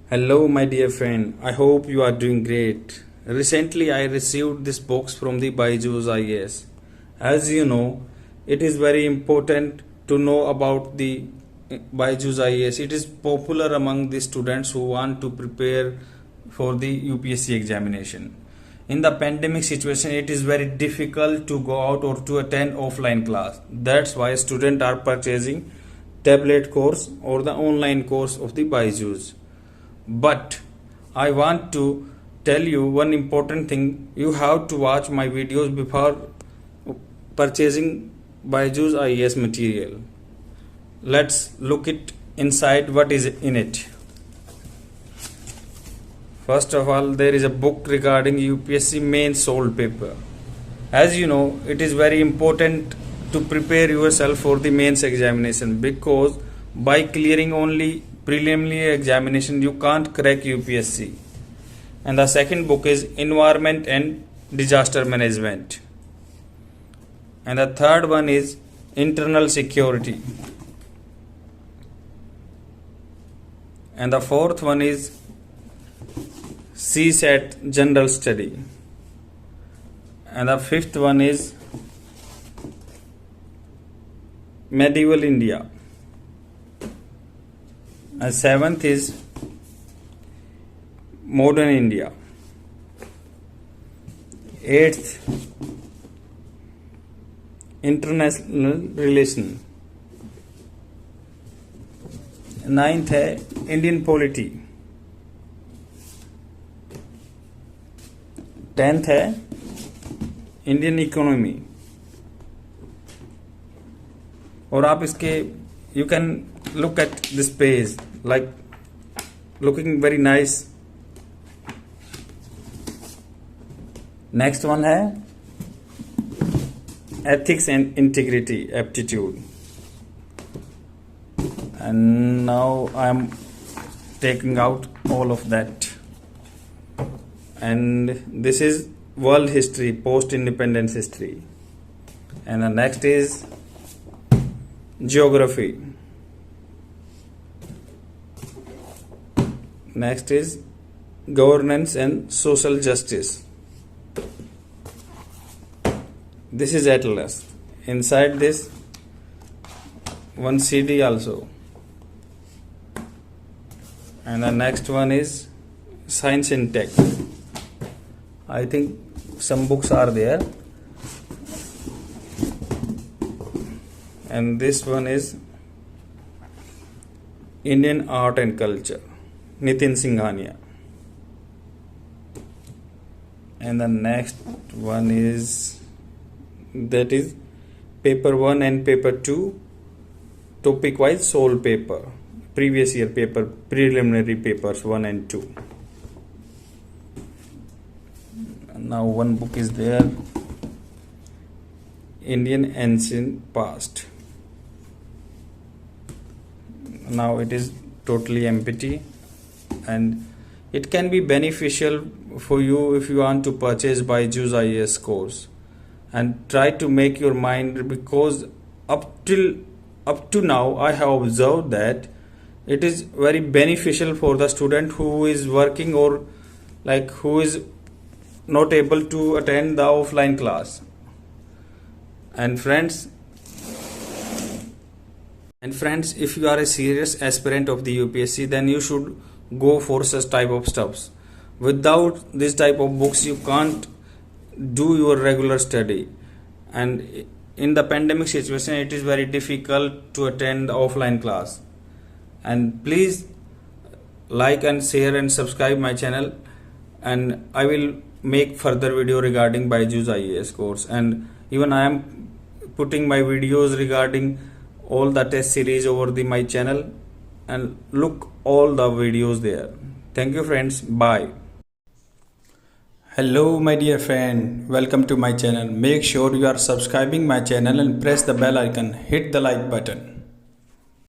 Hello, my dear friend. I hope you are doing great. Recently, I received this box from the Byju's IAS. As you know, it is very important to know about the Byju's IAS. It is popular among the students who want to prepare for the UPSC examination. In the pandemic situation, it is very difficult to go out or to attend offline class. That's why students are purchasing tablet course or the online course of the Byju's. But I want to tell you one important thing. You have to watch my videos before purchasing Byju's IAS material. Let's look it inside what is in it. First of all, there is a book regarding UPSC main solved paper. As you know, it is very important to prepare yourself for the mains examination, because by clearing only preliminary examination you can't crack UPSC. And the second book is Environment and Disaster Management. And the third one is Internal Security. And the fourth one is CSAT General Study. And the fifth one is Medieval India. And seventh is Modern India. Eighth, International Relation. Ninth है Indian Polity. 10th है Indian Economy. और आप इसके you can look at this page, like looking very nice. Next one है Ethics and Integrity Aptitude. And now I am taking out all of that. And this is World History, Post-Independence History. And the next is Geography. Next is Governance and Social Justice. This is Atlas. Inside this, one CD also. And the next one is Science and Tech. I think some books are there. And this one is Indian Art and Culture, Nitin Singhania. And the next one is, that is paper 1 and paper 2 topic wise solved paper, previous year paper, preliminary papers 1 and 2. Now one book is there, Indian Ancient Past. Now it is totally empty, and it can be beneficial for you if you want to purchase Byju's IAS course. And try to make your mind, because up to now I have observed that it is very beneficial for the student who is working or like who is not able to attend the offline class. And friends, if you are a serious aspirant of the UPSC, then you should go for such type of stuffs. Without this type of books, you can't do your regular study. And in the pandemic situation, it is very difficult to attend the offline class. And please like and share and subscribe my channel, and I will make further video regarding Byju's IAS course. And even I am putting my videos regarding all the test series over my channel, and look all the videos there. Thank you friends, bye. Hello my dear friend, welcome to my channel. Make sure you are subscribing my channel and press the bell icon, hit the like button.